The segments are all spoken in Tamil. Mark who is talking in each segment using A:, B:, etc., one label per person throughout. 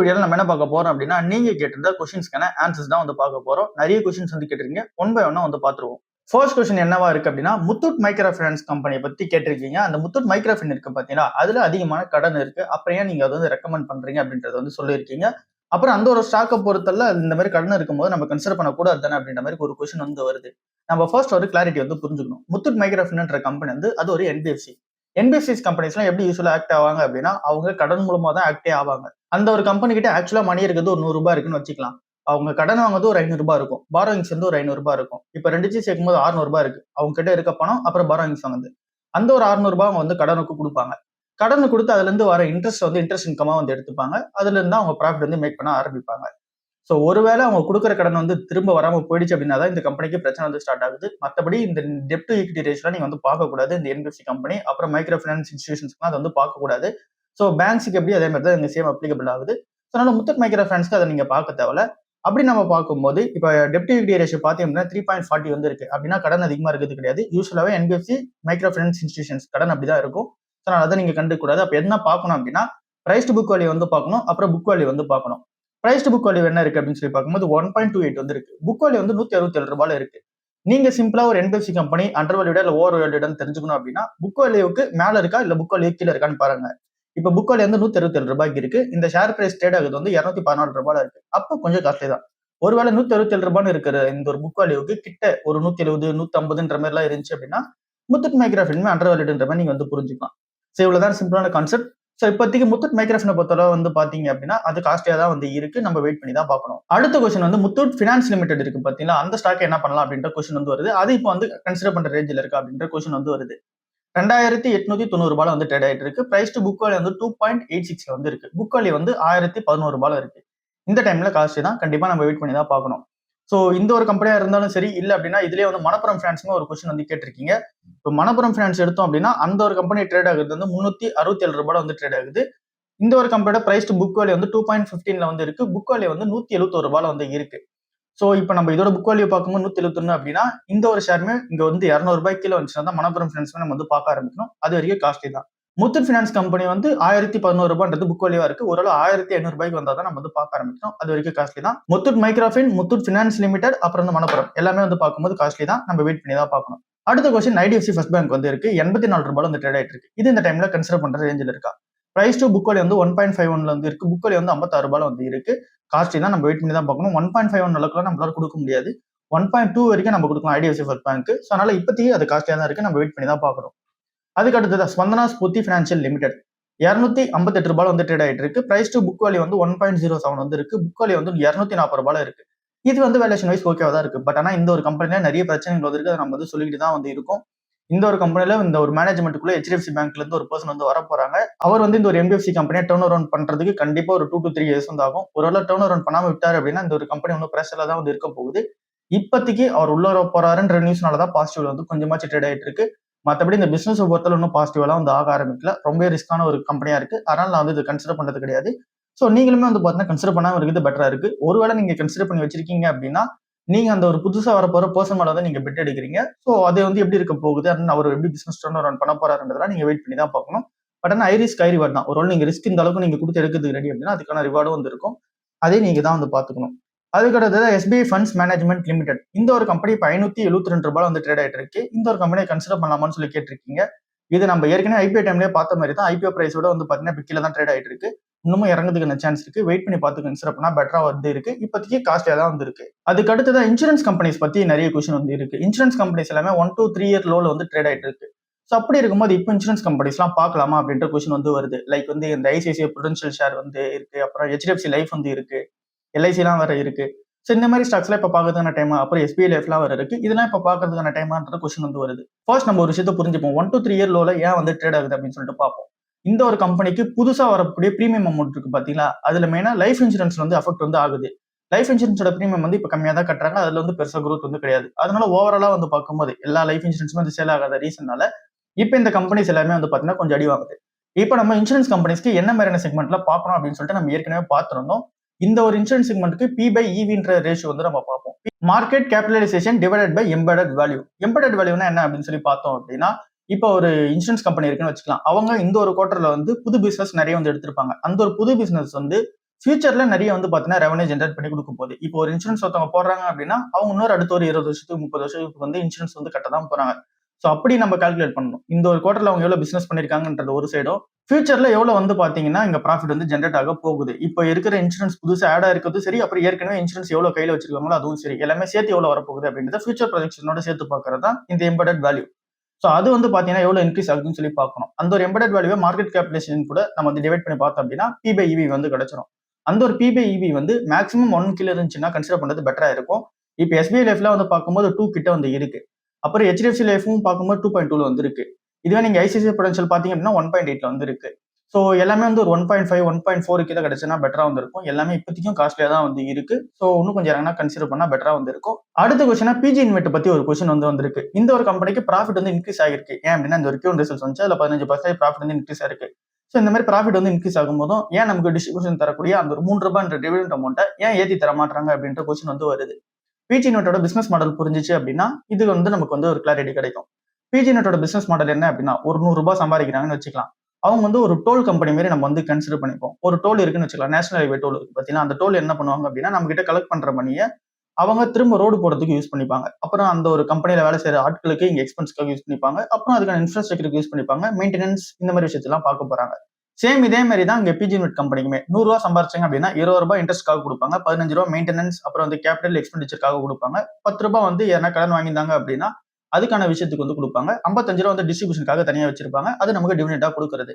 A: வீடியோல நம்ம என்ன பார்க்க போறோம் அப்படின்னா, நீங்க கேட்டிருந்த கொஸ்டின்ஸ்க்கான ஆன்சர்ஸ் தான் வந்து பார்க்க போறோம். நிறைய கொஸ்டின்ஸ் வந்து கேட்டிருக்கீங்க. ஒன் பை ஒன்னா வந்து பார்த்துருவோம். ஃபர்ஸ்ட் கொஸ்டின் என்னவா இருக்கு அப்படின்னா, முத்தூட் மைக்ரோ ஃபைனான்ஸ் கம்பெனியை பத்தி கேட்டிருக்கீங்க. அந்த முத்தூட் மைக்ரோ ஃபைனான்ஸ் இருக்கு பாத்தீங்களா, அதுல அதிகமான கடன் இருக்கு. அப்புறம் ஏன் நீங்க அதை வந்து ரெக்கமெண்ட் பண்றீங்க அப்படின்றத வந்து சொல்லியிருக்கீங்க. அப்புறம் அந்த ஒரு ஸ்டாக்கை பொறுத்தல இந்த மாதிரி கடன் இருக்கும்போது நம்ம கன்சிடர் பண்ணக்கூடாது தானே அப்படின்ற மாதிரி ஒரு கொஸ்டின் வந்து வருது. நம்ம ஃபர்ஸ்ட் ஒரு கிளாரிட்டி வந்து புரிஞ்சுக்கணும். முத்தூட் மைக்ரோ ஃபைனான்ஸ் கம்பெனி வந்து அது ஒரு என்பிஎஃப்சி. என்பிஎஃப்சிஸ் கம்பெனிஸ்லாம் எப்படி யூஸ்வலா ஆக்ட் ஆவாங்க அப்படின்னா, அவங்க கடன் மூலமா தான் ஆக்டே ஆவாங்க. அந்த ஒரு கம்பெனி கிட்ட ஆக்சுவலா மணி இருக்கிறது ஒரு ₹100 இருக்குன்னு வச்சுக்கலாம். அவங்க கடன் வாங்குறது ஒரு ₹500 இருக்கும். பாரோயிங்ஸ் வந்து ஒரு ₹500 இருக்கும். இப்ப 2த்தையும் சேர்க்கும்போது ₹600 இருக்கு. அவங்க கிட்ட இருக்க பணம் அப்புறம் பாரோயிங்ஸ் வாங்குது. அந்த ஒரு ₹600 அவங்க வந்து கடனுக்கு கொடுப்பாங்க. கடனுக்கு கொடுத்து அதுல இருந்து வர இன்ட்ரெஸ்ட் வந்து இன்ட்ரெஸ்ட் இன்கமா வந்து எடுத்துப்பாங்க. அதுல இருந்து அவங்க ப்ராஃபிட் வந்து மேக் பண்ண ஆரம்பிப்பாங்க. சோ ஒருவேளை அவங்க கொடுக்குற கடன் வந்து திரும்ப வராம போயிடுச்சு அப்படின்னா தான் இந்த கம்பெனிக்கு பிரச்சனை வந்து ஸ்டார்ட் ஆகுது. மத்தபடி இந்த டெப்ட் டு ஈக்விட்டி ரேஷியோல நீங்க வந்து பார்க்கக்கூடாது. இந்த என்பிஎஃப்சி கம்பெனி அப்புறம் மைக்ரோ ஃபைனான்ஸ் இன்ஸ்டிடியூஷன்ஸ்லாம் அதை வந்து பார்க்கக்கூடாது. சோ பேங்க்ஸுக்கு எப்படி அதே மாதிரி தான் இங்க சேம் அப்ளிகபிள் ஆகுது. ஸோ அதனால முத்தூட் மைக்ரோ ஃபைனான்ஸ்க்கு அதை நீங்க பார்க்க தேவையில்ல. அப்படி நம்ம பார்க்கும்போது இப்போ டெப்ட் டு ஈக்விட்டி ரேஷியோ பார்த்தீங்கன்னா 3.40 வந்து இருக்கு. அப்படின்னா கடன் அதிகமா இருக்கிறது கிடையாது. யூஸ்வலாவே என்பிஎஃப்சி மைக்ரோ ஃபைனான்ஸ் இன்ஸ்டிடியூஷன்ஸ் கடன் அப்படிதான் இருக்கும். ஸோ அதை நீங்க கண்டுக்க கூடாது. அப்ப என்ன பார்க்கணும் அப்படின்னா பிரைஸ் டு புக் வேல்யூ வந்து பார்க்கணும். அப்புறம் புக் வேல்யூ வந்து பார்க்கணும். பிரைஸ் டு புக் வேல்யூ என்ன இருக்கு அப்படின்னு சொல்லி பார்க்கும்போது 1.28 வந்து இருக்கு. புக் வேல்யூ வந்து ₹167 இருக்கு. நீங்க சிம்பிளா ஒரு என்பிஎஃப்சி கம்பெனி அண்டர் வேல்யூடா இல்ல ஓவர் வேல்யூடான்னு தெரிஞ்சுக்கணும் அப்படின்னா புக் வேல்யூக்கு மேல இருக்கா இல்ல புக் வேல்யூ கீழே இருக்கான்னு பாருங்க. இப்ப புக் வேல்யூ வந்து ₹167 இருக்கு. இந்த ஷேர் பிரைஸ் ட்ரேட் ஆகுது வந்து ₹214 இருக்கு. அப்போ கொஞ்சம் காஸ்ட்லி தான். ஒருவேளை ₹167 இருக்கிற இந்த ஒரு புக் வேல்யூக்கு கிட்ட ஒரு 170, 150ன்ற மாதிரி எல்லாம் இருந்துச்சு அப்படின்னா முத்தூட் மைக்ரோ ஃபைனான்ஸ் அண்டர் வேல்யூடுன்ற மாதிரி நீங்க வந்து புரிஞ்சுக்கலாம். சோ இவ்வளவுதான் சிம்பிளான கான்செப்ட். சோ இப்போதைக்கு முத்தூட் மைக்ரோ ஃபைனான்ஸ் பொறுத்தளவு வந்து பாத்தீங்க அப்படின்னா அது காஸ்ட்லியா தான் வந்து இருக்கு. நம்ம வெயிட் பண்ணி தான் பார்க்கணும். அடுத்த கொஸ்டின் வந்து முத்தூட் ஃபினான்ஸ் லிமிடெட் இருக்கு பாத்தீங்களா, அந்த ஸ்டாக் என்ன பண்ணலாம் அப்படின்ற கொஸ்டின் வந்து வருது. அது இப்போ வந்து கன்சிடர் பண்ற ரேஞ்சில் இருக்கு அப்படின்ற கொஸ்டின் வந்து வருது. ₹2890 வந்து ட்ரேட் ஆயிட்டு இருக்கு. பிரைஸ் டு புக் வேல்யூ வந்து 2.86 வந்து இருக்கு. புக் வேல்யூ வந்து ₹1011 இருக்கு. இந்த டைம்ல காஸ்ட்லி தான். கண்டிப்பா நம்ம வெயிட் பண்ணி தான் பார்க்கணும். சோ இந்த ஒரு கம்பெனியா இருந்தாலும் சரி, இல்ல அப்படின்னா இதுலயே வந்து மணப்புரம் ஃபினான்ஸ்னு ஒரு கொஸ்டின் வந்து கேட்டிருக்கீங்க. இப்போ மணப்புரம் ஃபினான்ஸ் எடுத்தோம் அப்படின்னா அந்த ஒரு கம்பெனி ட்ரேட் ஆகுது வந்து ₹367 வந்து ட்ரேட் ஆகுது. இந்த ஒரு கம்பெனியோட பிரைஸ் டு புக் வேல்யூ வந்து 2.15 வந்து இருக்கு. புக் வேல்யூ வந்து ₹171 வந்து இருக்கு. சோ இப்போ நம்ம இதோட புக் வேல்யூ பார்க்கும்போது 171 அப்படின்னா இந்த ஒரு ஷேருமே இங்க வந்து ₹200 கீழே வந்துச்சுன்னா தான் மணப்புரம் ஃபினான்ஸ் நம்ம வந்து பார்க்க ஆரம்பிக்கணும். அது வரைக்கும் காஸ்ட்லி தான். முத்தூட் ஃபினான்ஸ் கம்பெனி வந்து ₹1011 புக் வேல்யூவா இருக்கு. ஓரளவு ₹1500 வந்தா தான் நம்ம வந்து பார்க்க ஆரம்பிக்கணும். அது வரைக்கும் காஸ்ட்லி தான். Muthoot micro finance, Muthoot finance limited அப்புறம் வந்து மணப்புரம் எல்லாமே வந்து பார்க்கும்போது காஸ்ட்லி தான். நம்ம வெயிட் பண்ணி தான் பார்க்கணும். அடுத்த கொஸ்டின் ஐடிஎஃப்சி ஃபர்ஸ்ட் பேங்க் வந்து இருக்கு. ₹84 வந்து ட்ரேட் ஆயிட்டு இருக்கு. இது இந்த டைம்ல கன்சிடர் பண்ற ரேஞ்சில் இருக்கா? பிரைஸ் டு புக் வேல்யூ வந்து 1.51 வந்து இருக்கு. புக் வேல்யூ வந்து ₹56 வந்து இருக்கு. காஸ்ட்லி தான். நம்ம வெயிட் பண்ணி தான் பார்க்கணும். 1.51 அளவுக்கு நம்மளால கொடுக்க முடியாது. 1.2 வரைக்கும் நம்ம கொடுக்கலாம் ஐடிஎஃப்சி ஃபர்ஸ்ட் பேங்க். சோ அதனால இப்போதைக்கு அது காஸ்ட்லியா தான் இருக்கு. நம்ம வெயிட் பண்ணி தான் பார்க்கணும். அதுக்கு அடுத்தது ஸ்பந்தனா ஸ்பூர்த்தி ஃபினான்ஷியல் லிமிடெட் ₹258 வந்து ட்ரேட் ஆயிட்டு இருக்கு. பிரைஸ் டு புக் வேல்யூ வந்து 1.07 வந்து இருக்கு. புக் வேல்யூ வந்து ₹240 இருக்கு. இது வந்து வேல்யூஷன் வைஸ் ஓகேவா தான் இருக்கு. பட் ஆனா இந்த ஒரு கம்பெனில நிறைய பிரச்சனைகள் இருக்கு. அதை நம்ம வந்து சொல்லிட்டு தான் வந்து இருக்கும். இந்த ஒரு கம்பெனில இந்த ஒரு மேனேஜ்மெண்ட்டுக்குள்ள ஹெச்டிஎஃப்சி பேங்க்ல இருந்து ஒரு பர்சன் வந்து வர போறாங்க. அவர் வந்து இந்த ஒரு என்பிஎஃப்சி கம்பெனியை டர்ன் அரவுண்ட் பண்றதுக்கு கண்டிப்பா ஒரு 2 to 3 இயர்ஸ் வந்து ஆகும். ஒருவேளை டர்ன் அரவுண்ட் பண்ணாம விட்டாரு அப்படின்னா இந்த ஒரு கம்பெனி வந்து பிரஷர்ல தான் வந்து இருக்க போகுது. இப்போதைக்கு அவர் உள்ள வர போறாருன்ற நியூஸ்னால தான் பாசிட்டிவ்ல வந்து கொஞ்சமாச்சு ட்ரேட் ஆயிட்டு இருக்கு. மற்றபடி இந்த பிசினஸ் பொறுத்தவரை இன்னும் பாசிட்டிவெல்லாம் வந்து ஆக ஆரம்பிக்கல. ரொம்ப ரிஸ்கான ஒரு கம்பெனியா இருக்கு. அதனால நான் வந்து இது கன்சிடர் பண்றது கிடையாது. சோ நீங்களுமே வந்து பாத்தீங்கன்னா கன்சிடர் பண்ணாம இருக்கிறது பெட்டரா இருக்கு. ஒருவேளை நீங்க கன்சிடர் பண்ணி வச்சிருக்கீங்க அப்படின்னா நீங்க அந்த ஒரு புதுசா வரப்போற பர்சன் மேல வந்து நீங்க பெட் எடுக்கிறீங்க. சோ அது வந்து எப்படி இருக்க போகுது அப்படின்னு அவர் எப்படி பிசினஸ் டர்ன் அரவுண்ட் பண்ண போறாருன்றதெல்லாம் நீங்க வெயிட் பண்ணி தான் பார்க்கணும். பட் ஆனா ஹை ரிஸ்க் ஹை ரிவார்ட் தான். ஒருவேளை நீங்க ரிஸ்க் இந்த அளவுக்கு நீங்க கொடுத்து எடுக்கிறதுக்கு ரெடி அப்படின்னா அதுக்கான ரிவார்டும் வந்து இருக்கும். அதே நீங்க தான் வந்து பாத்துக்கணும். அதுக்கு அடுத்தது எஸ்பிஐ ஃபண்ட்ஸ் மேனேஜ்மெண்ட் லிமிடெட். இந்த ஒரு கம்பெனி இப்போ ₹572 வந்து ட்ரேட் ஆயிட்டு இருக்கு. இந்த ஒரு கம்பெனியை கன்சிடர் பண்ணலாமான்னு சொல்லி கேட்டிருக்கீங்க. இது நம்ம ஏற்கனவே ஐபிஓ டைம்லயே பார்த்த மாதிரி தான். ஐபிஓ பிரைஸோட வந்து பாத்தீங்கன்னா கீழே தான் ட்ரேட் ஆயிட்டு இருக்கு. இன்னமும் இறங்குறதுக்கான சான்ஸ் இருக்கு. வெயிட் பண்ணி பார்த்து கன்சிடர் பண்ணா பெட்டரா வந்து இருக்கு. இப்போதைக்கு காஸ்ட்லியா தான் வந்து இருக்கு. அதுக்கு அடுத்ததான் இன்சூரன்ஸ் கம்பெனிஸ் பத்தி நிறைய கொஸ்டின் வந்து இருக்கு. இன்சூரன்ஸ் கம்பெனிஸ் எல்லாமே 1 to 3 இயர் லோல வந்து ட்ரேட் ஆயிட்டு இருக்கு. ஸோ அப்படி இருக்கும்போது இப்போ இன்சூரன்ஸ் கம்பெனிஸ் எல்லாம் பார்க்கலாமா அப்படின்ற கொஸ்டின் வந்து வருது. லைக் வந்து இந்த ஐசிஐசிஐ ப்ரூடென்ஷியல் ஷேர் வந்து இருக்கு. அப்புறம் ஹெச்டிஎஃப்சி லைஃப் வந்து இருக்கு. எல்ஐசி எல்லாம் வேற இருக்கு. சோ இந்த மாதிரி ஸ்டாக்ஸ்லாம் இப்ப பாக்குறதுக்கான டைம், அப்புறம் எஸ்பிஐ லைஃப்லாம் வர இருக்கு. இதெல்லாம் இப்ப பாக்குறதுக்கான டைமான்ற கொஸ்டின் வந்து வருது. ஃபர்ஸ்ட் நம்ம ஒரு விஷயத்தை புரிஞ்சுப்போம். 1 to 3 இயர் லோல ஏன் வந்து ட்ரேட் ஆகுது அப்படின்னு சொல்லிட்டு பார்ப்போம். இந்த ஒரு கம்பெனிக்கு புதுசா வரக்கூடிய பிரீமியம் அமௌண்ட் இருக்கு பாத்தீங்களா, அதுல மெயினா லைஃப் இன்சூரன்ஸ் வந்து அஃபெக்ட் வந்து ஆகுது. லைஃப் இன்சூரன்ஸோட பிரீமியம் வந்து இப்ப கம்மியா தான் கட்டுறாங்க. அதுல வந்து பெருசா growth வந்து கிடையாது. அதனால ஓவராலா வந்து பார்க்கும்போது எல்லா லைஃப் இன்சூரன்ஸுமே வந்து சேல் ஆகாத ரீசன்னால இப்ப இந்த கம்பெனிஸ் எல்லாமே வந்து பாத்தீங்கன்னா கொஞ்சம் அடி வாங்குது. இப்ப நம்ம இன்சூரன்ஸ் கம்பெனிஸ்க்கு என்ன மாதிரியான செக்மெண்ட்ல பார்க்கணும் அப்படின்னு சொல்லிட்டு நம்ம ஏற்கனவே பார்த்திருந்தோம். இந்த ஒரு இன்சூரன்ஸ் செக்மெண்ட்க்கு P/EVன்ற ரேஷியோ வந்து நம்ம பார்ப்போம். Market capitalization divided by embedded value. Embedded வேல்யூனா என்ன அப்படின்னு சொல்லி பார்த்தோம் அப்படின்னா, இப்போ ஒரு இன்சூரன்ஸ் கம்பெனி இருக்குன்னு வச்சுக்கலாம். அவங்க இந்த ஒரு குவார்டர்ல வந்து புது பிசினஸ் நிறைய வந்து எடுத்திருப்பாங்க. அந்த ஒரு புது பிசினஸ் வந்து ஃபியூச்சர்ல நிறைய வந்து பாத்தீங்கன்னா ரெவன்யூ ஜென்ரேட் பண்ணி கொடுக்க போகுது. இப்போ ஒரு இன்சூரன்ஸ் ஒருத்தவங்க போடுறாங்க அப்படின்னா அவங்க இன்னொரு அடுத்த ஒரு 20 வருஷத்துக்கு 30 வருஷத்துக்கு வந்து இன்சூரன்ஸ் வந்து கட்ட தான் போறாங்க. ஸோ அப்படி நம்ம கால்குலேட் பண்ணணும். இந்த ஒரு குவார்டர்ல அவங்க எவ்வளவு பிசினஸ் பண்ணிருக்காங்கன்றது ஒரு சைடும், ஃபியூச்சர்ல எவ்வளவு வந்து பாத்தீங்கன்னா இங்க ப்ராஃபிட் வந்து ஜென்ரேட் ஆக போகுது. இப்போ இருக்கிற இன்சூரன்ஸ் புதுசா ஆட் ஆயிருக்கிறது சரி, அப்புறம் ஏற்கனவே இன்சூரன்ஸ் எவ்வளவு கையில வச்சிருக்காங்களோ அதுவும் சரி, எல்லாமே சேர்த்து எவ்வளவு வரப்போகுது அப்படின்றத ஃபியூச்சர் ப்ரொஜெக்ஷனோட சேர்த்து பார்க்கறது தான் இந்த எம்பெடட் வேல்யூ. ஸோ அது வந்து பாத்தீங்கன்னா எவ்வளவு இன்க்ரீஸ் ஆகுதுன்னு சொல்லி பார்க்கணும். அந்த ஒரு எம்பெடட் வேல்யூவை மார்க்கெட் கேபிடேஷன் கூட நம்ம வந்து டிவைட் பண்ணி பார்த்தோம் அப்படின்னா P/EV வந்து கிடைச்சிரும். அந்த ஒரு P/EV வந்து மேக்ஸிமம் 1 கீழ இருந்துச்சுன்னா கன்சிடர் பண்றது பெட்டரா இருக்கும். இப்போ SBI லைஃப்ல வந்து பார்க்கும்போது 2 கிட்ட வந்து இருக்கு. அப்புறம் HDFC லைஃபும் பார்க்கும்போது 2.2ல வந்து இருக்கு. இதுவே நீங்க ICICI Prudential பாத்தீங்க அப்படின்னா 1.8ல வந்து இருக்கு. ஸோ எல்லாமே வந்து ஒரு 1.5 1.4 கிட்ட கிடைச்சுன்னா பெட்டரா வந்து இருக்கும். எல்லாமே இப்போதைக்கும் காஸ்ட்லியா தான் வந்து இருக்கு. ஸோ இன்னும் கொஞ்சம் இறங்கினா கன்சிடர் பண்ணா பெட்டரா வந்து இருக்கும். அடுத்த கொஸ்டினா PG Invest பத்தி ஒரு கொஸ்டின் வந்து வந்திருக்கு. இந்த ஒரு கம்பெனிக்கு ப்ராஃபிட் வந்து இன்க்ரீஸ் ஆகிருக்கு. ஏன் அப்படின்னா இந்த ஒரு Q1 ரிசல்ட்ஸ் வந்து அதுல 15% ப்ராஃபிட் வந்து இன்க்ரீஸ் ஆயிருக்கு. ஸோ இந்த மாதிரி ப்ராஃபிட் வந்து இன்க்ரீஸ் ஆகும்போதும் ஏன் நமக்கு டிஸ்ட்ரிபியூஷன் தரக்கூடிய அந்த ஒரு ₹3 டிவிடெண்ட் அமௌண்ட்டை ஏன் ஏத்தி தர மாட்டாங்க அப்படின்ற கொஸ்டின் வந்து வருது. PG Investோட பிசினஸ் மாடல் புரிஞ்சிச்சு அப்படின்னா இது வந்து நமக்கு வந்து ஒரு கிளாரிட்டி கிடைக்கும். PG Investோட பிசினஸ் மாடல் என்ன அப்படின்னா ஒரு ₹100 சம்பாதிக்கிறாங்கன்னு வச்சுக்கலாம். அவங்க வந்து ஒரு டோல் கம்பெனி மாதிரி நம்ம வந்து கன்சிடர் பண்ணிப்போம். ஒரு டோல் இருக்குன்னு வச்சுக்கலாம், நேஷனல் ஹைவே டோல் இருக்கு பார்த்தீங்கன்னா, அந்த டோல் என்ன பண்ணுவாங்க அப்படின்னா நம்ம கிட்ட கலெக்ட் பண்ற மணியை அவங்க திரும்ப ரோடு போடுறதுக்கு யூஸ் பண்ணிப்பாங்க. அப்புறம் அந்த ஒரு கம்பெனியில வேலை செய்யற ஆட்களுக்கு இங்க எக்ஸ்பென்ஸ்க்காக யூஸ் பண்ணிப்பாங்க. அப்புறம் அதுக்கான இன்ஃப்ராஸ்ட்ரக்சருக்கு யூஸ் பண்ணிப்பாங்க. மெயின்டெனன்ஸ் இந்த மாதிரி விஷயத்தெல்லாம் பார்க்க போறாங்க. சேம் இதே மாதிரி தான் இங்க PG Invest கம்பெனிக்குமே ₹100 சம்பாரிச்சாங்க அப்படின்னா ₹20 இன்ட்ரெஸ்ட்காக கொடுப்பாங்க, ₹15 மெயின்டெனன்ஸ் அப்புறம் வந்து கேபிட்டல் எக்ஸ்பெண்டிச்சருக்காக கொடுப்பாங்க, ₹10 வந்து யாரா கடன் வாங்கியிருந்தாங்க அப்படின்னா அதுக்கான விஷயத்துக்கு வந்து கொடுப்பாங்க, ₹55 வந்து டிஸ்ட்ரிபியூஷனுக்காக தனியா வச்சிருப்பாங்க, அது நமக்கு டிவிடெண்டா கொடுக்கறது.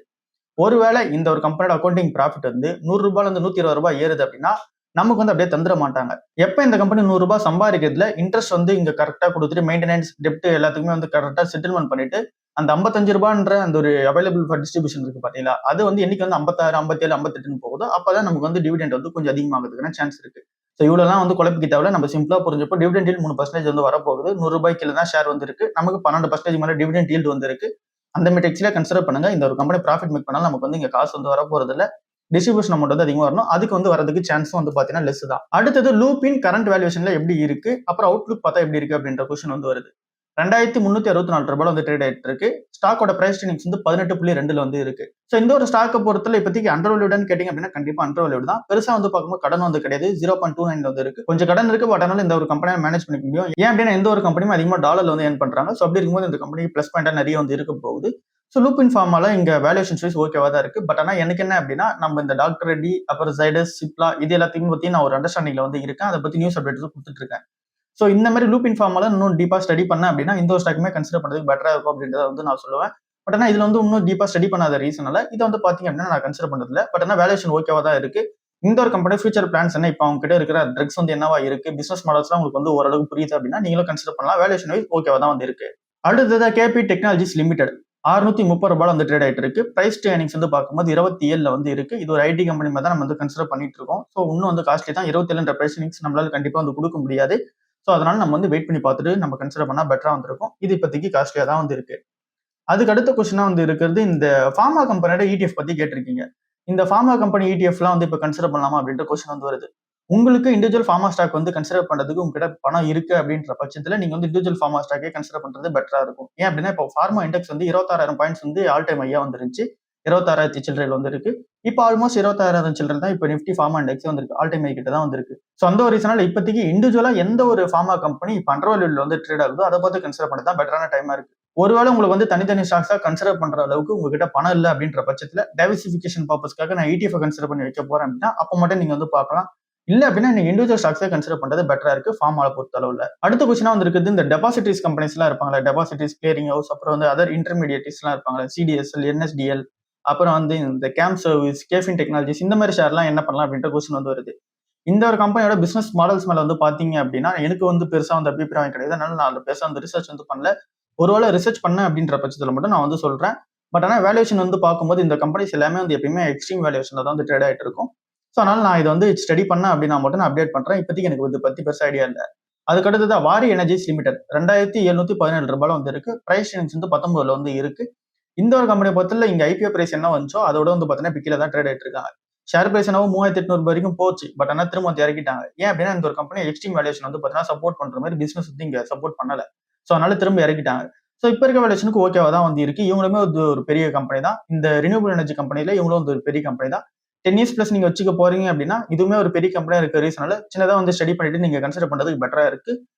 A: ஒருவேளை இந்த ஒரு கம்பெனியோட அக்கௌண்டிங் ப்ராஃபிட் வந்து ₹100 இருந்து ₹120 ஏறுது அப்படின்னா நமக்கு வந்து அப்படியே தந்துட மாட்டாங்க. எப்ப இந்த கம்பெனி ₹100 சம்பாதிக்கிறதுல இன்ட்ரெஸ்ட் வந்து இங்க கரெக்டா கொடுத்துட்டு மெயின்டெனன்ஸ் டெப்ட் எல்லாத்துக்குமே வந்து கரெக்டா செட்டில்மெண்ட் பண்ணிட்டு அந்த ₹55ன்ற அந்த ஒரு அவைலபிள் ஃபார் டிஸ்ட்ரிபியூஷன் இருக்கு பாத்தீங்களா, அது வந்து என்னைக்கு வந்து 56 57 58ன்னு போகுதோ அப்பதான் நமக்கு வந்து டிவிடெண்ட் வந்து கொஞ்சம் அதிகமாகிறதுக்கான சான்ஸ் இருக்கு. ஸோ இவ்வளவுலாம் வந்து குழப்பிக்க தேவையில்ல, நம்ம சிம்பிளா புரிஞ்சப்போ டிவிடெண்ட் ஈல்ட் 3% வந்து வரப்போகுது. ₹100 கீழே தான் ஷேர் வந்து இருக்கு, நமக்கு 12% மேல டிவிடெண்ட் ஈல்ட் வந்து இருக்கு. அந்த மெட்ரிக்ஸ்ல கன்சிடர் பண்ணுங்க. இந்த ஒரு கம்பெனி ப்ராஃபிட் மேக் பண்ணாலும் நமக்கு வந்து இங்க காசு வந்து வரப்போறது இல்ல, டிஸ்ட்ரிபியூஷன் அமௌண்ட் வந்து அதிகமா வரணும். அதுக்கு வந்து வரதுக்கு சான்ஸும் வந்து பாத்தீங்கன்னா லெஸ் தான். அடுத்தது லூப்பின் கரண்ட் வேல்யூஷன்ல எப்படி இருக்கு, அப்புறம் அவுட்லுக் பார்த்தா எப்படி இருக்கு அப்படின்ற கொஸ்டின் வந்து வருது. ₹2364 வந்து ட்ரேட் ஆயிட்டு இருக்கு. ஸ்டாக்கோட பிரைஸ் ட்ரெண்டிங்ஸ் வந்து 18.2ல வந்து இருக்கு. சோ இந்த ஒரு ஸ்டாக்கை பொறுத்தல இப்போதைக்கு அண்டர் வேல்யூடான்னு கேட்டீங்க அப்படின்னா கண்டிப்பா அண்டர் வேல்யூட் தான். பெருசா வந்து பார்க்கும்போது கடன் வந்து கிடையாது, 0.29 வந்து இருக்கு. கொஞ்சம் கடன் இருக்கு, பட் ஆனாலும் இந்த ஒரு கம்பெனியை மேனேஜ் பண்ணிக்க முடியும். ஏன் அப்படின்னா எந்த ஒரு கம்பெனியும் அதிகமா டாலர்ல வந்து ஏர்ன் பண்றாங்க. சோ அப்படி இருக்கும்போது இந்த கம்பெனி பிளஸ் பாயிண்டா நிறைய வந்து இருக்க போகுது. ஸோ லூப்பின் ஃபார்மால இங்க வேல்யூஷன் வைஸ் ஓகேவா தான் இருக்கு. பட் ஆனா எனக்கு என்ன அப்படின்னா நம்ம இந்த டாக்டர் ரெட்டி அப்புறம் ஜைடஸ் சிப்லா இது எல்லாத்தையும் பத்தி நான் ஒரு அண்டர்ஸ்டாண்டிங்ல வந்து இருக்கேன். அதை பத்தி நியூஸ் அப்டேட்ஸ் கொடுத்துட்டு இருக்கேன். ஸோ இந்த மாதிரி லூப்பின் ஃபார்மால இன்னும் டீப்பா ஸ்டடி பண்ண அப்படின்னா இந்த ஒரு ஸ்டாக்குமே கன்சிடர் பண்றதுக்கு பெட்டரா இருக்கும் அப்படின்றத வந்து நான் சொல்லுவேன். பட் ஆனா இதுல வந்து இன்னும் டீப்பா ஸ்டடி பண்ணாத ரீசனால இதை வந்து பாத்தீங்க அப்படின்னா நான் கன்சிடர் பண்றது இல்லை. பட் ஆனா வேல்யூஷன் ஓகேவா தான் இருக்கு. இந்த ஒரு கம்பெனி ஃபியூச்சர் பிளான்ஸ் என்ன, இப்போ அவங்க கிட்ட இருக்கிற ட்ரக்ஸ் வந்து என்னவா இருக்கு, பிசினஸ் மாடல்ஸ்லாம் உங்களுக்கு வந்து ஓரளவுக்கு புரியுது அப்படின்னா நீங்களும் கன்சிடர் பண்ணலாம். வேல்யூஷன் வைஸ் ஓகேவா தான் வந்து இருக்கு. அடுத்ததா KP டெக்னாலஜிஸ் லிமிடெட் ₹630 வந்து ட்ரேட் ஆயிட்டு இருக்கு. பிரைஸ் டு ஏர்னிங்ஸ் வந்து பார்க்கும்போது 27ல வந்து இருக்கு. இது ஒரு ஐடி கம்பெனி மாதிரி தான் நம்ம வந்து கன்சிடர் பண்ணிட்டு இருக்கோம். ஸோ இன்னும் வந்து காஸ்ட்லி தான். 27ன்ற பிரைஸ் ஏர்னிங்ஸ் நம்மளால கண்டிப்பா வந்து கொடுக்க முடியாது. ஸோ அதனால நம்ம வந்து வெயிட் பண்ணி பார்த்துட்டு நம்ம கன்சிடர் பண்ணா பெட்டரா வந்திருக்கும். இது இப்போதைக்கு காஸ்ட்லியா தான் வந்து இருக்கு. அதுக்கு அடுத்த கொஸ்டினா வந்து இருக்கிறது இந்த ஃபார்மா கம்பெனியோட ETF பத்தி கேட்டிருக்கீங்க. இந்த ஃபார்மா கம்பெனி ETFலாம் வந்து இப்போ கன்சிடர் பண்ணலாமா அப்படின்ற கொஸ்டின் வந்து வருது. உங்களுக்கு இண்டிவிஜுவல் ஃபார்மா ஸ்டாக் வந்து கன்சிடர் பண்றதுக்கு உங்ககிட்ட பணம் இருக்கு அப்படின்ற பட்சத்துல நீங்க வந்து இண்டிவிஜுவல் ஃபார்மா ஸ்டாக்கே கன்சிடர் பண்றது பெட்டரா இருக்கும். ஏன் அப்படின்னா இப்போ ஃபார்மா இண்டெக்ஸ் வந்து 26,000 பாயிண்ட்ஸ் வந்து ஆல் டைம் ஐயா வந்துருச்சு. 26,000 சில்லறையில் வந்து இருக்கு. இப்போ ஆல்மோஸ்ட் 26,000 சில்லறை தான் இப்போ நிஃப்டி ஃபார்மா இண்டெக்ஸ் வந்திருக்கு. ஆல் டைம் ஐ கிட்ட தான் வந்திருக்கு. ஸோ அந்த ஒரு ரீசனால இப்போதைக்கு இண்டிவிஜுவலா எந்த ஒரு ஃபார்மா கம்பெனி இப்போ அண்டர் வேல்யூல வந்து ட்ரேட் ஆகுதோ அதை பார்த்து கன்சிடர் பண்ணது தான் பெட்டரான டைமா இருக்கு. ஒருவேளை உங்களுக்கு வந்து தனித்தனி ஸ்டாக்ஸா கன்சிடர் பண்ற அளவுக்கு உங்ககிட்ட பணம் இல்லை அப்படின்ற பட்சத்துல டைவர்சிபிகேஷன் பர்பஸ்க்காக நான் ETF கன்சிடர் பண்ணி வைக்க போறேன் அப்படின்னா அப்போ மட்டும் நீங்க வந்து பார்க்கலாம். இல்ல அப்படின்னா நீங்க இண்டிவிஜுவல் ஸ்டாக்ஸை கன்சிடர் பண்றது பெட்டரா இருக்கு ஃபார்மால பொறுத்த அளவுல. அடுத்த கொஸ்டினா வந்து இருக்குது இந்த டெபாசிட்டரிஸ் கம்பெனிஸ் எல்லாம் இருப்பாங்களா, டெபாசிட்டரிஸ் கிளியரிங் ஹவுஸ் அப்புறம் வந்து அதர் இன்டர்மீடியேட்ஸ் எல்லாம் இருப்பாங்களா, CDSL NSDL அப்புறம் வந்து இந்த கேம் சர்வீஸ் கேஃபின் டெக்னாலஜிஸ் இந்த மாதிரி ஷேர்லாம் என்ன பண்ணலாம் அப்படின்ற கொஸ்டின் வந்து வருது. இந்த ஒரு கம்பெனியோட பிசினஸ் மாடல்ஸ் மேல வந்து பாத்தீங்க அப்படின்னா எனக்கு வந்து பெருசா வந்து அபிப்பிராயம் கிடையாது. அதனால நான் பெருசா வந்து ரிசர்ச் வந்து பண்ணல. ஒருவேளை ரிசர்ச் பண்ண அப்படின்ற பட்சத்துல மட்டும் நான் வந்து சொல்றேன். பட் ஆனா வேல்யூஷன் வந்து பார்க்கும்போது இந்த கம்பெனிஸ் எல்லாமே வந்து எப்பயுமே எக்ஸ்ட்ரீம் வேல்யூஷன்ல தான் வந்து ட்ரேட் ஆயிட்டு இருக்கும். ஸோ அதனால நான் இதை வந்து ஸ்டடி பண்ண அப்படின்னா மட்டும் நான் அப்டேட் பண்றேன். இப்போதைக்கு எனக்கு இதை பத்தி பெருசா ஐடியா இல்லை. அதுக்கு அடுத்தது வாரி எனர்ஜிஸ் லிமிடெட் ₹2,717 வந்து இருக்கு. பிரைஸ் வந்து 19ல வந்து இருக்கு. இந்த ஒரு கம்பெனி பொறுத்தல இங்க IPO பிரைஸ் என்ன வந்துச்சோ அதோட வந்து பாத்தீங்கன்னா பிக்கில தான் ட்ரேட் ஆயிட்டு இருக்காங்க. ஷேர் பிரைஸ் என்னவோ 3,800 வரைக்கும் போச்சு. பட் ஆனா திரும்ப வந்து இறக்கிட்டாங்க. ஏன் அப்படின்னா இந்த ஒரு கம்பெனி எக்ஸ்ட்ரீம் வேல்யூஷன் வந்து பாத்தீங்கன்னா சப்போர்ட் பண்ற மாதிரி பிசினஸ் வந்து இங்க சப்போர்ட் பண்ணல. ஸோ அதனால திரும்ப இறக்கிட்டாங்க. ஸோ இப்போ இருக்க வேல்யூஷனுக்கு ஓகேவா தான் வந்து இருக்கு. இவங்களுமே ஒரு பெரிய கம்பெனி தான். இந்த ரினியூவபிள் எனர்ஜி கம்பெனில இவங்களும் வந்து ஒரு பெரிய கம்பெனி தான். 10 இயர்ஸ் பிளஸ் நீங்க வச்சுக்க போறீங்க அப்படின்னா இதுவுமே ஒரு பெரிய கம்பெனியா இருக்க ரீசனால சின்னதா வந்து ஸ்டடி பண்ணிட்டு நீங்க கன்சிடர் பண்றதுக்கு பெட்டரா இருக்கு.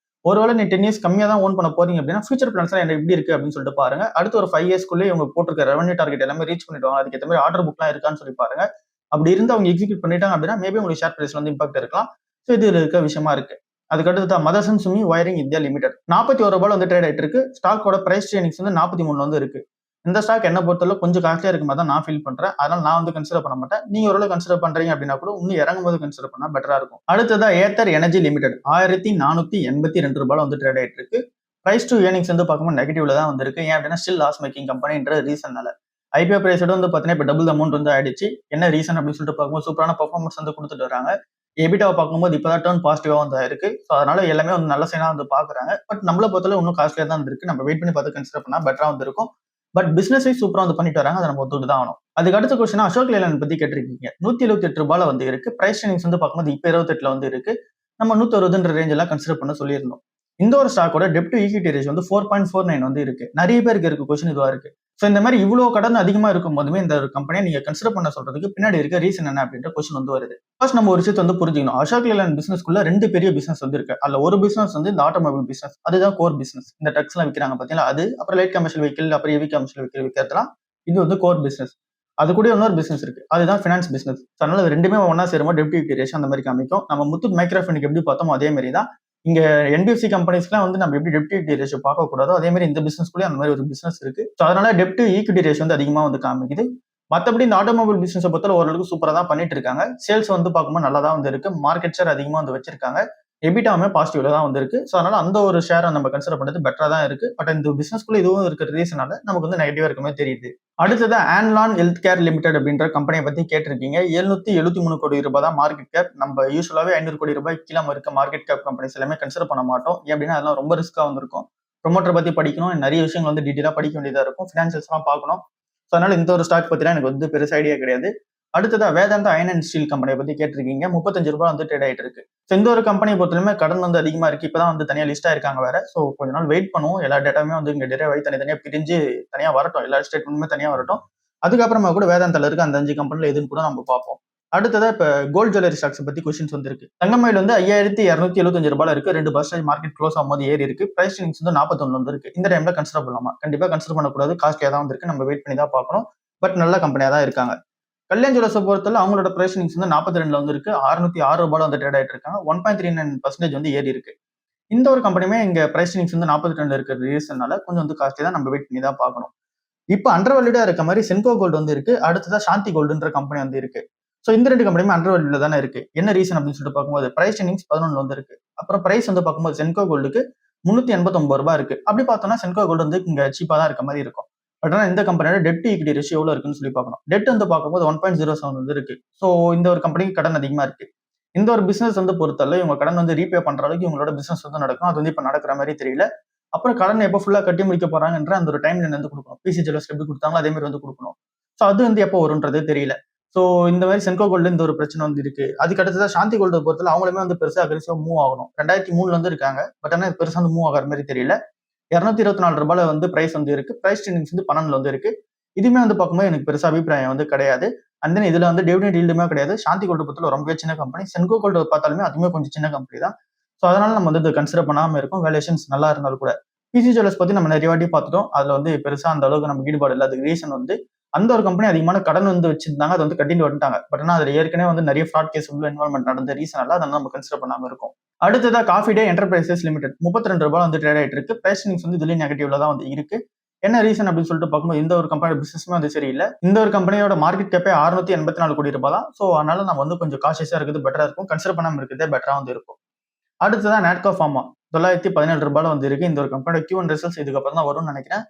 A: ஒருவேளை நீ 10 இயர்ஸ் கம்மியா தான் ஓன் பண்ண போறீங்க அப்படின்னா ஃபியூச்சர் பிளான்ஸ் என்ன எப்படி இருக்கு அப்படின்னு சொல்லிட்டு பாருங்க. அடுத்து ஒரு 5 இயர்ஸ்க்குள்ளே இவங்க போட்டிருக்க ரெவன்யூ டார்கெட் எல்லாமே ரீச் பண்ணிடுவாங்க. அதுக்கு ஏற்ற மாதிரி ஆர்டர் புக்லாம் இருக்கான்னு சொல்லி பாருங்க. அப்படி இருந்து அவங்க எக்ஸிக்யூட் பண்ணிட்டாங்க அப்படின்னா மேபி உங்களுக்கு ஷேர் பிரைஸ்ல வந்து இம்பாக்ட் இருக்கலாம். ஸோ இது இருக்க விஷயமா இருக்கு. அதுக்கடுத்து தான் Motherson Sumi wiring India limited ₹41 வந்து ட்ரேட் ஆயிட்டு இருக்கு. ஸ்டாக்கோட பிரைஸ் ட்ரேடிங்ஸ் வந்து 43 வந்து இருக்கு. இந்த ஸ்டாக் என்ன பொறுத்தவரை கொஞ்சம் காஸ்ட்லியா இருக்க மாதிரி தான் நான் ஃபீல் பண்றேன். அதனால நான் வந்து கன்சிடர் பண்ண மாட்டேன். நீங்க ஓரளவு கன்சிடர் பண்றீங்க அப்படின்னா கூட இன்னும் இறங்கும் போது கன்சிடர் பண்ணா பெட்டரா இருக்கும். அடுத்ததா ஏத்தர் எனர்ஜி லிமிடெட் ₹1482 வந்து ட்ரேட் ஆயிட்டு இருக்கு. பிரைஸ் டு ஏர்னிங்ஸ் வந்து பார்க்கும்போது நெகட்டிவ்ல தான் வந்திருக்கு. ஏன் அப்படின்னா ஸ்டில் லாஸ் மேக்கிங் கம்பெனின்ற ரீசன்னால. ஐபிஓ பிரைஸ் வந்து பார்த்தீங்கன்னா இப்போ டபுள் அமௌண்ட் வந்து ஆயிடுச்சு. என்ன ரீசன் அப்படின்னு சொல்லிட்டு பார்க்கும்போது சூப்பரான பர்ஃபார்மன்ஸ் வந்து கொடுத்துட்டு வராங்க. எபிட்டாவை பார்க்கும்போது இப்பதான் டர்ன் பாசிட்டிவா வந்து இருக்கு. ஸோ அதனால எல்லாமே வந்து நல்ல சைனா வந்து பாக்குறாங்க. பட் நம்மள பொறுத்தவரை இன்னும் காஸ்ட்லியா தான் இருக்கு. நம்ம வெயிட் பண்ணி பார்த்து கன்சிடர் பண்ணா பெட்டரா வந்து இருக்கும். பட் பிசினஸ் சூப்பரா வந்து பண்ணிட்டு வராங்க. அதை நம்ம ஒத்துட்டு தான் ஆகணும். அதுக்கு அடுத்த கொஸ்டின் அசோக் லேலண்ட் பத்தி கேட்டிருக்கீங்க. ₹178 வந்து இருக்கு. பிரைஸ் ட்ரேடிங்ஸ் வந்து பார்க்கும்போது இப்போ 28 வந்து இருக்கு. நம்ம 160 ரேஞ்ச் எல்லாம் கன்சிடர் பண்ண சொல்லியிருந்தோம். இந்த ஒரு ஸ்டாக்கோட டெப்ட் டு ஈக்விட்டி ரேஷியோ வந்து 4.49 வந்து இருக்கு. நிறைய பேருக்கு இருக்கு கொஸ்டின் இதுவா இருக்கு. ஸோ இந்த மாதிரி இவ்வளவு கடன் அதிகமா இருக்கும் போதுமே இந்த ஒரு கம்பெனியை நீங்க கன்சிடர் பண்ண சொல்றதுக்கு பின்னாடி இருக்க ரீசன் என்ன அப்படின்ற கொஸ்டின் வந்து வருது. ஃபர்ஸ்ட் நம்ம ஒரு விஷயத்தை வந்து புரிஞ்சுக்கணும். அசோக் லேலண்ட் பிசினஸ்க்குள்ள 2 பெரிய பிசினஸ் வந்து இருக்கு. அதுல ஒரு பிசினஸ் வந்து இந்த ஆட்டோமொபைல் பிசினஸ். அதுதான் கோர் பிசினஸ். இந்த ட்ரக்ஸ் எல்லாம் விற்கிறாங்க பாத்தீங்களா அது. அப்புறம் லைட் கமர்ஷியல் வெஹிக்கிள், அப்புறம் ஹெவி கமர்ஷியல் வெஹிக்கிள் விற்கிறதுலாம் இது வந்து கோர் பிசினஸ். அது கூட இன்னொரு பிசினஸ் இருக்கு. அதுதான் ஃபினான்ஸ் பிசினஸ். அதனால ரெண்டுமே ஒன்னா சேரும்போது டெப்ட் ஈக்விட்டி ரேஷியோ அந்த மாதிரி காமிக்கும். நம்ம முத்தூட் மைக்ரோஃபினிக் எப்படி பார்த்தோமோ அதே மாதிரி தான் இங்க என்பிஎஃப்சி கம்பெனிஸ்லாம் வந்து நம்ம எப்படி டெப்ட் ஈக்விட்டி ரேஷியோ பார்க்க கூடாதோ அதே மாதிரி இந்த பிசினஸ்க்குள்ளே அந்த மாதிரி ஒரு பிசினஸ் இருக்கு. ஸோ அதனால டெப்ட் ஈக்விட்டி ரேஷியோ வந்து அதிகமா வந்து காமிக்குது. மற்றபடி இந்த ஆட்டோமொபைல் பிசினஸ் பொறுத்தவரை ஓரளவுக்கு சூப்பரா தான் பண்ணிட்டு இருக்காங்க. சேல்ஸ் வந்து பார்க்கும்போது நல்லா தான் வந்து இருக்கு. மார்க்கெட் ஷேர் அதிகமா வந்து வச்சிருக்காங்க. எபிட்டாவுமே பாசிட்டிவ்ல தான் வந்து இருக்கு. ஸோ அதனால அந்த ஒரு ஷேரை நம்ம கன்சிடர் பண்றது பெட்டரா தான் இருக்கு. பட் இந்த பிசினஸ்க்குள்ள இதுவும் இருக்கிற ரீசனால நமக்கு வந்து நெகட்டிவா இருக்குமே தெரியுது. அடுத்தது ஆன்லான் ஹெல்த் கேர் லிமிடெட் அப்படின்ற கம்பெனியை பத்தி கேட்டிருக்கீங்க. ₹773 கோடி தான் மார்க்கெட் கேப். நம்ம யூஸ்வலாவே ₹500 கோடி கீழே இருக்க மார்க்கெட் கேப் கம்பெனிஸ் எல்லாமே கன்சிடர் பண்ண மாட்டோம். ஏன் அப்படின்னா அதெல்லாம் ரொம்ப ரிஸ்கா வந்திருக்கும். ப்ரொமோட்டர் பத்தி படிக்கணும். நிறைய விஷயங்கள் வந்து டீட்டெயிலா படிக்க வேண்டியதா இருக்கும். ஃபினான்சியல்ஸ் எல்லாம் பார்க்கணும். ஸோ அதனால இந்த ஒரு ஸ்டாக் பத்திலாம் எனக்கு வந்து பெருசு ஐடியா கிடையாது. அடுத்ததா வேதாந்தா அயன் அண்ட் ஸ்டீல் கம்பெனியை பத்தி கேட்டிருக்கீங்க. ₹35 வந்து ட்ரேட் ஆயிட்டு இருக்கு. ஸோ இந்த ஒரு கம்பெனியை பொறுத்தவரையுமே கடன் வந்து அதிகமா இருக்கு. இப்பதான் வந்து தனியா லிஸ்ட் ஆயிருக்காங்க வேற. ஸோ கொஞ்ச நாள் வெயிட் பண்ணுவோம். எல்லா டேட்டாவுமே வந்து இங்க டெரைவ் ஆகி தனித்தனியா பிரிஞ்சு தனியா வரட்டும். எல்லா ஸ்டேட்மெண்ட்டுமே தனியா வரட்டும். அதுக்கப்புறமா கூட வேதாந்தால இருக்க அந்த 5 கம்பெனில எதுன்னு கூட நம்ம பார்ப்போம். அடுத்ததா இப்ப கோல்ட் ஜுவல்லரி ஸ்டாக்ஸ் பத்தி கொஸ்டின்ஸ் வந்திருக்கு. தங்கமயில் வந்து ₹5275 இருக்கு. 2% மார்க்கெட் க்ளோஸ் ஆகும்போது ஏறி இருக்கு. பிரைஸ் ட்ரேடிங்ஸ் வந்து 41 வந்து இருக்கு. இந்த டைம்ல கன்சிடர் பண்ணலாமா? கண்டிப்பா கன்சிடர் பண்ணக்கூடாது. காஸ்ட்லியா தான் வந்திருக்கு. நம்ம வெயிட் பண்ணி தான் பார்க்கணும். பட் நல்ல கம்பெனியா தான் இருக்காங்க. கல்யாண் ஜுவல்லர்ஸை பொறுத்தவரை அவங்களோட பிரைஸ் வந்து 42 வந்து இருக்கு. ₹606 வந்து ட்ரேட் ஆயிட்டு இருக்காங்க. 1.39% வந்து ஏறி இருக்கு. இந்த ஒரு கம்பெனியுமே இங்க பிரைஸ் வந்து 42 இருக்கிற ரீசனால கொஞ்சம் வந்து காஸ்ட்லி தான். நம்ம வெயிட் பண்ணி தான் பார்க்கணும். இப்போ அண்டர் வேல்யூடா இருக்க மாதிரி சென்கோ கோல்டு வந்து இருக்கு. அடுத்ததா சாந்தி கோல்டுன்ற கம்பெனி வந்து இருக்கு. ஸோ இந்த 2 கம்பெனியுமே அண்டர் வேல்யூல தானே இருக்கு. என்ன ரீசன் அப்படின்னு சொல்லிட்டு பார்க்கும்போது பிரைஸ் 11 வந்து இருக்கு. அப்புறம் பிரைஸ் வந்து பார்க்கும்போது சென்கோ கோல்டுக்கு ₹389 இருக்கு. அப்படி பார்த்தோம்னா சென்கோ கோல்டு வந்து இங்க சீப்பா தான் இருக்க மாதிரி இருக்கும். பட் ஆனால் இந்த கம்பெனியோட டெப்ட் ஈக்விட்டி ரேஷியோ எவ்வளவு இருக்குன்னு சொல்லி பார்க்கணும். டெட் வந்து பார்க்கும்போது 1.07 வந்து இருக்கு. ஸோ இந்த ஒரு கம்பெனிக்கு கடன் அதிகமா இருக்கு. இந்த ஒரு பிசினஸ் வந்து பொறுத்தவரை இவங்க கடன் வந்து ரீபே பண்ற அளவுக்கு இவங்களோட பிசினஸ் வந்து நடக்கும். அது வந்து இப்ப நடக்கிற மாதிரி தெரியல. அப்புறம் கடன் எப்போ ஃபுல்லா கட்டி முடிக்க போறாங்கன்ற அந்த ஒரு டைம் வந்து கொடுக்கணும். பிசி ஜுவல்லர்ஸ் எப்படி கொடுத்தாங்களோ அதே மாதிரி வந்து கொடுக்கணும். ஸோ அது வந்து எப்போ வரும்ன்றது தெரியல. ஸோ இந்த மாதிரி சென்கோ கோல்டு இந்த ஒரு பிரச்சனை வந்து இருக்கு. அதுக்கு அடுத்ததான் சாந்தி கோல்டு பொறுத்தவரை அவங்களுமே வந்து பெருசா அக்ரெசிவா மூவ் ஆகணும். 2003 வந்து இருக்காங்க. பட் ஆனால் பெருசா வந்து மூவ் ஆகிற மாதிரி தெரியல. ₹224 வந்து பிரைஸ் வந்து இருக்கு. பிரைஸ் ட்ரேடிங்ஸ் வந்து 12 வந்து இருக்கு. இதுவுமே வந்து பார்க்கும்போது எனக்கு பெருசா அபிப்பிராயம் வந்து கிடையாது. அண்ட் தென் இதுல வந்து டிவிடெண்ட் ஈல்டுமே கிடையாது. சாந்தி கோல்டு பொறுத்தவரை ரொம்பவே சின்ன கம்பெனி. சென்கோ கோல்டு பார்த்தாலுமே அதுவுமே கொஞ்சம் சின்ன கம்பெனி தான். ஸோ அதனால நம்ம வந்து கன்சிடர் பண்ணாம இருக்கும். வேல்யூஷன்ஸ் நல்லா இருந்தாலும் கூட. பிசி ஜுவல்லர்ஸ் பத்தி நம்ம நிறைய வாட்டி பார்த்துட்டோம். அதுல வந்து பெருசா அந்த அளவுக்கு நமக்கு ஈடுபாடு இல்லை. அதுக்கு ரீசன் வந்து அந்த ஒரு கம்பெனி அதிகமான கடன் வந்து வச்சிருந்தாங்க. அதை வந்து கட்டிட்டு வந்துட்டாங்க. பட் ஆனால் அதுல ஏற்கனவே வந்து நிறைய ஃப்ராட் கேஸ் உள்ள இன்வால்மெண்ட் நடந்த ரீசனால அதை நம்ம கன்சிடர் பண்ணாம இருக்கும். அடுத்ததா காஃபி டே என்டர்பிரைசஸ் லிமிடெட் ₹32 வந்து ட்ரேட் ஆயிட்டு இருக்கு. பிரைஸ் வந்து இதுலயும் நெகட்டிவ்ல தான் வந்து இருக்கு. என்ன ரீசன் அப்படின்னு சொல்லிட்டு பார்க்கும்போது இந்த ஒரு கம்பெனி பிசினஸ்மே வந்து சரியில்லை. இந்த ஒரு கம்பெனியோட மார்க்கெட் கேப்பே ₹684 கோடி தான். ஸோ அதனால நம்ம வந்து கொஞ்சம் காஷியஸா இருக்குது பெட்டரா இருக்கும். கன்சிடர் பண்ணாம இருக்கிறதே பெட்டரா வந்து இருக்கும். அடுத்ததான் நாட்கோ ஃபார்மா ₹917 வந்து இருக்கு. இந்த ஒரு கம்பெனியோட Q1 ரிசல்ட்ஸ் இதுக்கப்புறம் தான் வரும்னு நினைக்கிறேன்.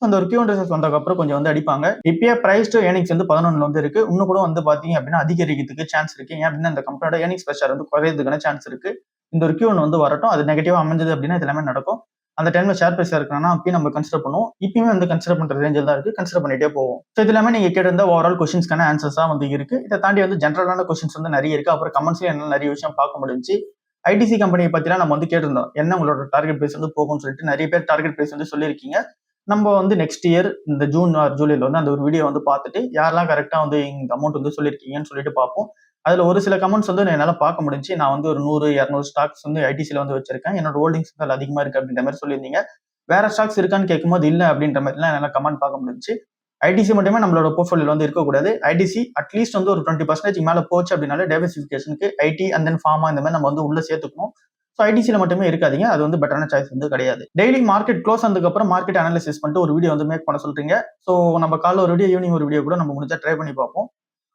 A: அந்த ஒரு Q1 ரிசல்ட்ஸ் வந்ததுக்கப்புறம் கொஞ்சம் வந்து அடிப்பாங்க. இப்பயே பிரைஸ் டு ஏர்னிங்ஸ் வந்து 11 வந்து இருக்கு. இன்னும் கூட வந்து பாத்தீங்க அப்படின்னா அதிகரிக்கிறதுக்கு சான்ஸ் இருக்கு. ஏன் அப்படின்னா இந்த கம்பெனியோட ஏர்னிங்ஸ் பெர் ஷேர் வந்து குறையிறதுக்கான சான்ஸ் இருக்கு. இந்த ஒரு Q1 வந்து வரட்டும். அது நெகட்டிவா அமைஞ்சது அப்படின்னா இது எல்லாமே நடக்கும். அந்த டைம்ல ஷேர் பிரைஸ் இருக்கணும்னா அப்பயும் நம்ம கன்சிடர் பண்ணுவோம். இப்பயுமே வந்து கன்சிடர் பண்ற ரேஞ்சில் தான் இருக்கு. கன்சிடர் பண்ணிட்டே போவோம். ஸோ இது எல்லாமே நீங்க கேட்டிருந்த ஓவரால் கொஸ்டின்ஸ்க்கான ஆன்சர்ஸா வந்து இருக்கு. இதை தாண்டி வந்து ஜென்ரலான கொஸ்டின்ஸ் வந்து நிறைய இருக்கு. அப்புறம் கமெண்ட்ஸ்ல என்ன நிறைய விஷயம் பார்க்க முடிஞ்சு. ஐடிசி கம்பெனியை பத்திலாம் நம்ம வந்து கேட்டிருந்தோம். என்ன உங்களோட டார்கெட் பிரைஸ் வந்து போகும்னு சொல்லிட்டு நிறைய பேர் டார்கெட் பிரைஸ் வந்து சொல்லியிருக்கீங்க. நம்ம வந்து நெக்ஸ்ட் இயர் இந்த ஜூன் ஆர் ஜூலைல வந்து அந்த ஒரு வீடியோ வந்து பார்த்துட்டு யாரெல்லாம் கரெக்டாக வந்து இந்த அமௌண்ட் வந்து சொல்லியிருக்கீங்கன்னு சொல்லிட்டு பார்ப்போம். அதில் ஒரு சில கமெண்ட்ஸ் வந்து என்னால் பார்க்க முடிஞ்சு. நான் வந்து ஒரு 100-200 ஸ்டாக்ஸ் வந்து ஐடிசியில் வந்து வச்சிருக்கேன். என்னோட ஹோல்டிங்ஸ் அதில் அதிகமாக இருக்கு அப்படின்ற மாதிரி சொல்லியிருந்தீங்க. வேற ஸ்டாக்ஸ் இருக்கான்னு கேட்கும்போது இல்லை அப்படின்ற மாதிரிலாம் என்னால் கமெண்ட் பார்க்க முடிஞ்சு. ஐடிசி மட்டுமே நம்மளோட போர்ட்ஃபோலியோல வந்து இருக்கக்கூடாது. ஐடிசி அட்லீஸ்ட் வந்து ஒரு 20% மேலே போச்சு அப்படின்னாலே டைவர்சிஃபிகேஷனுக்கு ஐடி அண்ட் தென் ஃபார்மா இந்த மாதிரி நம்ம வந்து உள்ள சேர்த்துக்கணும். ஸோ ஐடிசியில் மட்டுமே இருக்காதீங்க. அது வந்து பெட்டரான சாய்ஸ் வந்து கிடையாது. டெய்லி மார்க்கெட் க்ளோஸ் ஆனதுக்கப்புறம் மார்க்கெட் அனாலிசிஸ் பண்ணிட்டு ஒரு வீடியோ வந்து மேக் பண்ண சொல்றீங்க. ஸோ நம்ம காலைல ஒரு வீடியோ, ஈவினிங் ஒரு வீடியோ கூட நம்ம முடிஞ்சா ட்ரை பண்ணி பார்ப்போம்.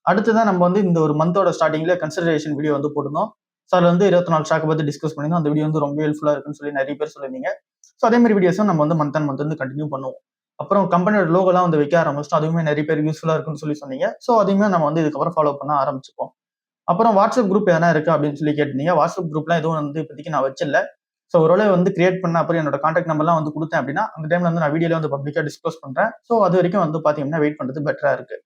A: அடுத்துதான் நம்ம வந்து இந்த ஒரு மந்தோட ஸ்டார்டிங்ல கன்சிடரேஷன் வீடியோ வந்து போட்டிருந்தோம். ஸோ அதில் வந்து 24 ஸ்டாக்கை பற்றி டிஸ்கஸ் பண்ணியிருந்தோம். அந்த வீடியோ வந்து ரொம்ப ஹெல்ப்ஃபுல்லாக இருக்குன்னு சொல்லி நிறைய பேர் சொல்லியிருந்தீங்க. ஸோ அதே மாதிரி வீடியோஸும் நம்ம வந்து மந்த் அண்ட் மந்த் வந்து கண்டினியூ பண்ணுவோம். அப்புறம் கம்பெனியோட லோகோலாம் வந்து வைக்க ஆரம்பிச்சிட்டோம். அதுவுமே நிறைய பேர் யூஸ்ஃபுல்லாக இருக்குன்னு சொல்லி சொன்னீங்க. ஸோ அதையுமே நம்ம வந்து இதுக்கப்புறம் ஃபாலோ பண்ண ஆரம்பிச்சுப்போம். அப்புறம் வாட்ஸ்அப் குரூப் எதனா இருக்கு அப்படின்னு சொல்லி கேட்டிருந்தீங்க. வாட்ஸ்அப் குரூப்லாம் எதுவும் வந்து இப்போதைக்கு நான் வச்சில்ல. ஸோ ஒருவேளை வந்து கிரியேட் பண்ண அப்புறம் என்னோட கான்டாக்ட் நம்பர்லாம் வந்து கொடுத்தேன் அப்படின்னா அந்த டைம்ல வந்து நான் வீடியோல வந்து பப்ளிக்காக டிஸ்கஸ் பண்றேன். ஸோ அது வரைக்கும் வந்து பார்த்தீங்கன்னா வெயிட் பண்ணுறது பெட்டரா இருக்கு.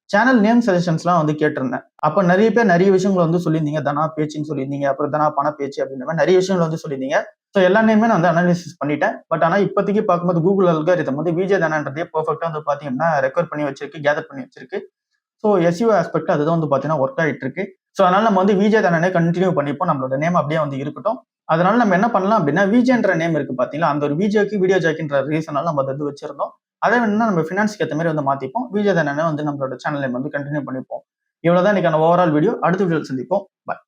A: சேனல் நேம் சஜஷன்ஸ்லாம் வந்து கேட்டிருந்தேன். அப்போ நிறைய பேர் நிறைய விஷயங்கள் வந்து சொல்லியிருந்தீங்க. தனா பேச்சுன்னு சொல்லியிருந்தீங்க. அப்புறம் தனா பண பேச்சு அப்படின்ற மாதிரி நிறைய விஷயங்கள் வந்து சொல்லியிருந்தீங்க. ஸோ எல்லா நேமே நான் வந்து அனாலிசிஸ் பண்ணிட்டேன். பட் ஆனால் இப்போதைக்கு பார்க்கும்போது கூகுள் அல்காரிதம் வந்து விஜய் தனான்றதே பெர்ஃபெக்டாக வந்து பார்த்தீங்கன்னா ரெக்கார்ட் பண்ணி வச்சிருக்கு, கேதர் பண்ணி வச்சிருக்கு. ஸோ எஸ்இஓ ஆஸ்பெக்ட் அதுதான் வந்து பார்த்தீங்கன்னா ஒர்க் ஆகிட்டு இருக்கு. ஸோ அதனால நம்ம வந்து விஜய் தானே கண்டினியூ பண்ணிப்போம். நம்மளோட நேம் அப்படியே வந்து இருக்கட்டும். அதனால நம்ம என்ன பண்ணலாம் அப்படின்னா விஜேன்ற நேம் இருக்கு பார்த்தீங்களா, அந்த ஒரு விஜேக்கு வீடியோ ஜாக்கின்ற ரீசனால நம்ம அதை வந்து வச்சிருந்தோம். அதை வேணும்னா நம்ம ஃபினான்ஸ்க்கு ஏற்ற மாதிரி வந்து மாத்திப்போம். விஜய் தானே வந்து நம்மளோட சேனல் நேம் வந்து கண்டினியூ பண்ணிப்போம். இவ்வளவுதான் இன்னைக்கான ஓவரால் வீடியோ. அடுத்த வீடியோவில் சந்திப்போம். பாய்.